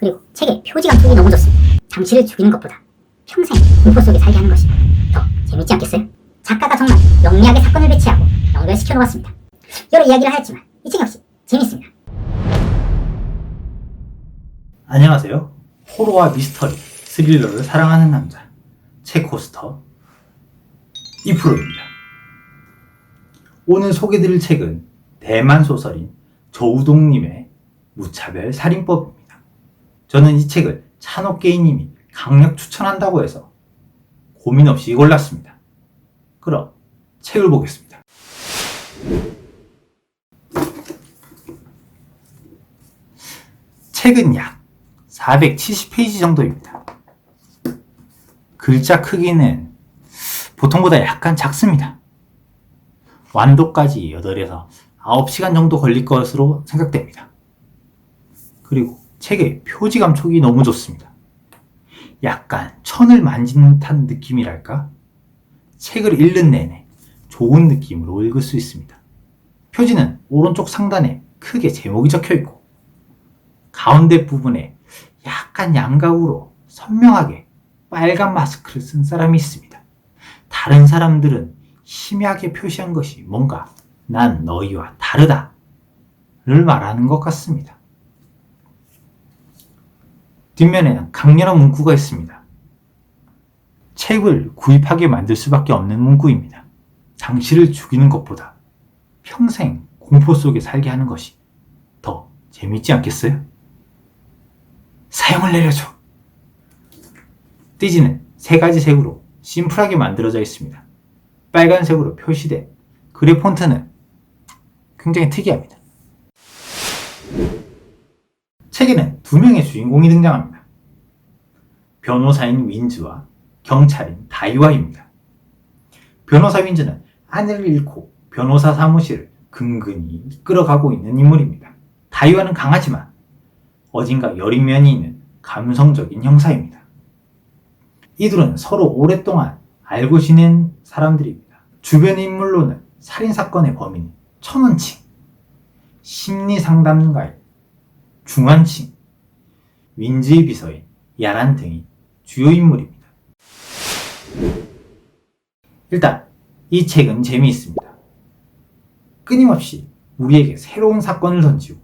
그리고 책의 표지 감촉이 너무 좋습니다. 장치를 죽이는 것보다 평생 공포 속에 살게 하는 것이 더 재밌지 않겠어요? 작가가 정말 영리하게 사건을 배치하고 연결시켜 놓았습니다. 여러 이야기를 하였지만 이 책 역시 재밌습니다. 안녕하세요. 호러와 미스터리, 스릴러를 사랑하는 남자 책 호스터 이프로입니다. 오늘 소개드릴 책은 대만 소설인 조우동님의 무차별 살인법입니다. 저는 이 책을 찬옥게이님이 강력 추천한다고 해서 고민 없이 골랐습니다. 그럼 책을 보겠습니다. 책은 약 470페이지 정도입니다. 글자 크기는 보통보다 약간 작습니다. 완독까지 8에서 9시간 정도 걸릴 것으로 생각됩니다. 그리고 책의 표지 감촉이 너무 좋습니다. 약간 천을 만지는 듯한 느낌이랄까? 책을 읽는 내내 좋은 느낌으로 읽을 수 있습니다. 표지는 오른쪽 상단에 크게 제목이 적혀 있고 가운데 부분에 약간 양각으로 선명하게 빨간 마스크를 쓴 사람이 있습니다. 다른 사람들은 희미하게 표시한 것이 뭔가 난 너희와 다르다 를 말하는 것 같습니다. 뒷면에는 강렬한 문구가 있습니다. 책을 구입하게 만들 수밖에 없는 문구입니다. 당신을 죽이는 것보다 평생 공포 속에 살게 하는 것이 더 재밌지 않겠어요? 사용을 내려줘. 띠지는 3가지 색으로 심플하게 만들어져 있습니다. 빨간색으로 표시된 글의 폰트는 굉장히 특이합니다. 책에는 2명의 주인공이 등장합니다. 변호사인 윈즈와 경찰인 다이와입니다. 변호사 윈즈는 아내를 잃고 변호사 사무실을 근근히 이끌어가고 있는 인물입니다. 다이와는 강하지만 어딘가 여린 면이 있는 감성적인 형사입니다. 이들은 서로 오랫동안 알고 지낸 사람들입니다. 주변 인물로는 살인사건의 범인 천원칭, 심리상담가인 중환칭, 윈즈의 비서인 야란 등이 주요 인물입니다. 일단 이 책은 재미있습니다. 끊임없이 우리에게 새로운 사건을 던지고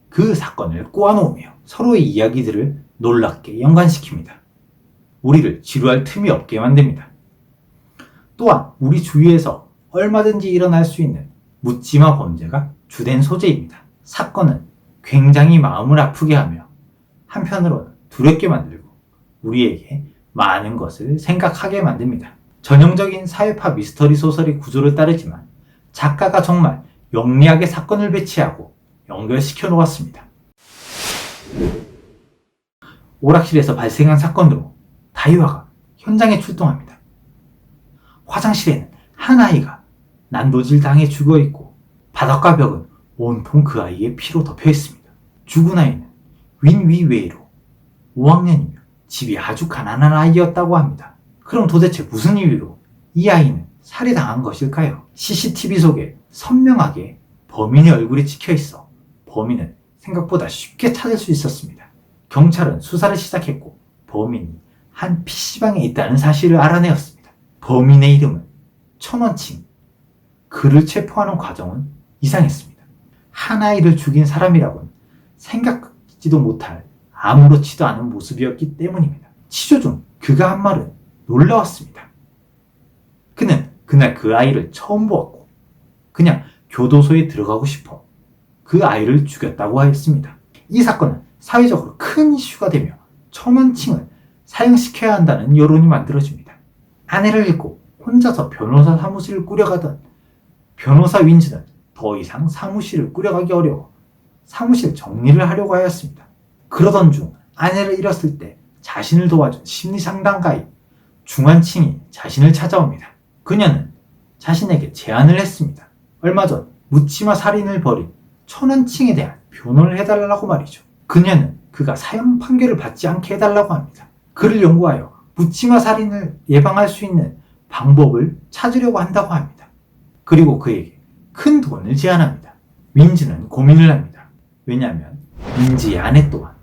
그 사건을 꼬아놓으며 서로의 이야기들을 놀랍게 연관시킵니다. 우리를 지루할 틈이 없게 만듭니다. 또한 우리 주위에서 얼마든지 일어날 수 있는 묻지마 범죄가 주된 소재입니다. 사건은 굉장히 마음을 아프게 하며 한편으로는 두렵게 만들고 우리에게 많은 것을 생각하게 만듭니다. 전형적인 사회파 미스터리 소설의 구조를 따르지만 작가가 정말 영리하게 사건을 배치하고 연결시켜 놓았습니다. 오락실에서 발생한 사건으로 다이와가 현장에 출동합니다. 화장실에는 한 아이가 난도질 당해 죽어 있고 바닥과 벽은 온통 그 아이의 피로 덮여 있습니다. 죽은 아이는 윈위 외로 5학년이며 집이 아주 가난한 아이였다고 합니다. 그럼 도대체 무슨 이유로 이 아이는 살해당한 것일까요? CCTV 속에 선명하게 범인의 얼굴이 찍혀 있어 범인은 생각보다 쉽게 찾을 수 있었습니다. 경찰은 수사를 시작했고 범인이 한 PC방에 있다는 사실을 알아내었습니다. 범인의 이름은 천원칭. 그를 체포하는 과정은 이상했습니다. 한 아이를 죽인 사람이라고는 생각지도 못할 아무렇지도 않은 모습이었기 때문입니다. 치조 중 그가 한 말은 놀라웠습니다. 그는 그날 그 아이를 처음 보았고 그냥 교도소에 들어가고 싶어 그 아이를 죽였다고 하였습니다. 이 사건은 사회적으로 큰 이슈가 되며 천원칭을 사형시켜야 한다는 여론이 만들어집니다. 아내를 잃고 혼자서 변호사 사무실을 꾸려가던 변호사 윈즈는 더 이상 사무실을 꾸려가기 어려워 사무실 정리를 하려고 하였습니다. 그러던 중 아내를 잃었을 때 자신을 도와준 심리상담가인 중환칭이 자신을 찾아옵니다. 그녀는 자신에게 제안을 했습니다. 얼마 전 묻지마 살인을 벌인 천원칭에 대한 변호를 해달라고 말이죠. 그녀는 그가 사형 판결을 받지 않게 해달라고 합니다. 그를 연구하여 묻지마 살인을 예방할 수 있는 방법을 찾으려고 한다고 합니다. 그리고 그에게 큰 돈을 제안합니다. 윈즈는 고민을 합니다. 왜냐하면 윈즈의 아내 또한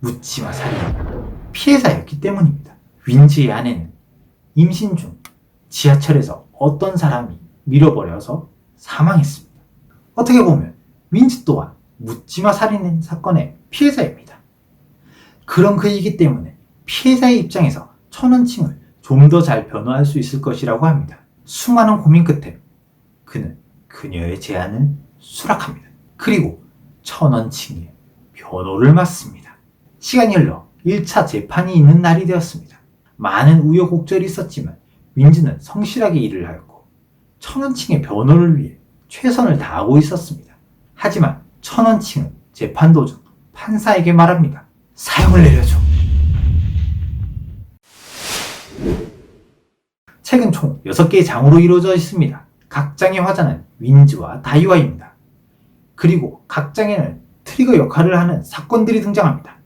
묻지마 살인은 피해자였기 때문입니다. 윈즈의 아내는 임신 중 지하철에서 어떤 사람이 밀어버려서 사망했습니다. 어떻게 보면 윈즈 또한 묻지마 살인 사건의 피해자입니다. 그런 그이기 때문에 피해자의 입장에서 천원칭을 좀 더 잘 변호할 수 있을 것이라고 합니다. 수많은 고민 끝에 그는 그녀의 제안을 수락합니다. 그리고 천원칭의 변호를 맡습니다. 시간이 흘러 1차 재판이 있는 날이 되었습니다. 많은 우여곡절이 있었지만 윈즈는 성실하게 일을 하였고 천원칭의 변호를 위해 최선을 다하고 있었습니다. 하지만 천원칭은 재판 도중 판사에게 말합니다. 사형을 내려줘. 책은 총 6개의 장으로 이루어져 있습니다. 각 장의 화자는 윈즈와 다이와입니다. 그리고 각 장에는 트리거 역할을 하는 사건들이 등장합니다.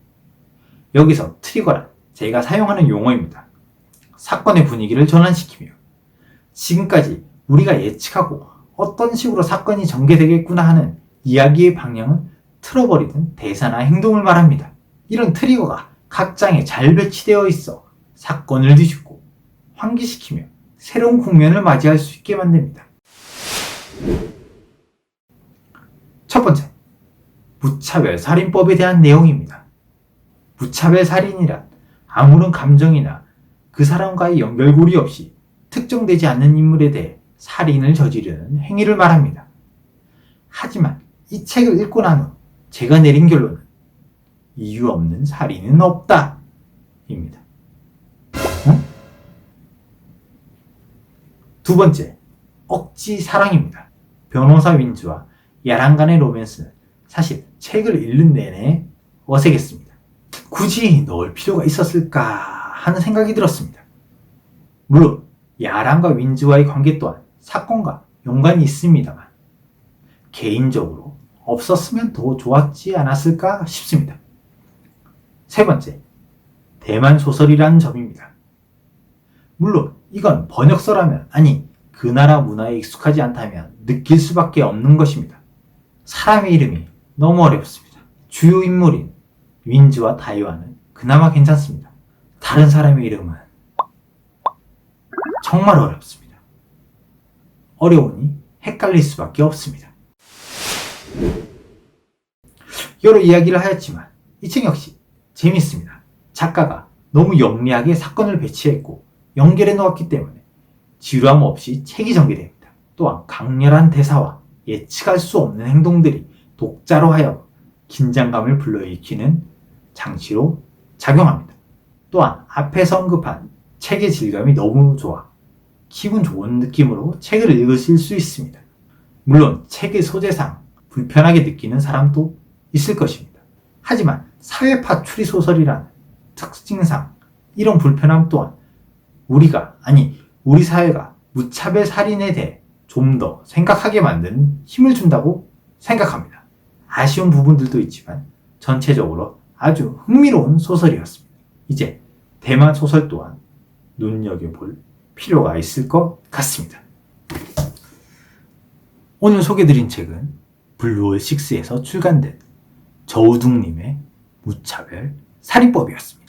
여기서 트리거란 제가 사용하는 용어입니다. 사건의 분위기를 전환시키며 지금까지 우리가 예측하고 어떤 식으로 사건이 전개되겠구나 하는 이야기의 방향을 틀어버리는 대사나 행동을 말합니다. 이런 트리거가 각 장에 잘 배치되어 있어 사건을 뒤집고 환기시키며 새로운 국면을 맞이할 수 있게 만듭니다. 첫 번째, 무차별 살인법에 대한 내용입니다. 무차별 살인이란 아무런 감정이나 그 사람과의 연결고리 없이 특정되지 않는 인물에 대해 살인을 저지르는 행위를 말합니다. 하지만 이 책을 읽고 난 후 제가 내린 결론은 이유 없는 살인은 없다 입니다. 두 번째, 억지 사랑입니다. 변호사 윈즈와 야랑 간의 로맨스는 사실 책을 읽는 내내 어색했습니다. 굳이 넣을 필요가 있었을까 하는 생각이 들었습니다. 물론 야랑과 윈즈와의 관계 또한 사건과 연관이 있습니다만 개인적으로 없었으면 더 좋았지 않았을까 싶습니다. 세 번째, 대만 소설이라는 점입니다. 물론 이건 번역서라면, 아니 그 나라 문화에 익숙하지 않다면 느낄 수밖에 없는 것입니다. 사람의 이름이 너무 어렵습니다. 주요 인물인 윈즈와 다이와는 그나마 괜찮습니다. 다른 사람의 이름은 정말 어렵습니다. 어려우니 헷갈릴 수밖에 없습니다. 여러 이야기를 하였지만 이 책 역시 재밌습니다. 작가가 너무 영리하게 사건을 배치했고 연결해 놓았기 때문에 지루함 없이 책이 전개됩니다. 또한 강렬한 대사와 예측할 수 없는 행동들이 독자로 하여 긴장감을 불러일으키는 장치로 작용합니다. 또한 앞에서 언급한 책의 질감이 너무 좋아 기분 좋은 느낌으로 책을 읽으실 수 있습니다. 물론 책의 소재상 불편하게 느끼는 사람도 있을 것입니다. 하지만 사회파 추리소설이라는 특징상 이런 불편함 또한 우리 사회가 무차별 살인에 대해 좀 더 생각하게 만드는 힘을 준다고 생각합니다. 아쉬운 부분들도 있지만 전체적으로 아주 흥미로운 소설이었습니다. 이제 대만 소설 또한 눈여겨볼 필요가 있을 것 같습니다. 오늘 소개드린 책은 블루홀6에서 출간된 저우둥님의 무차별 살인법이었습니다.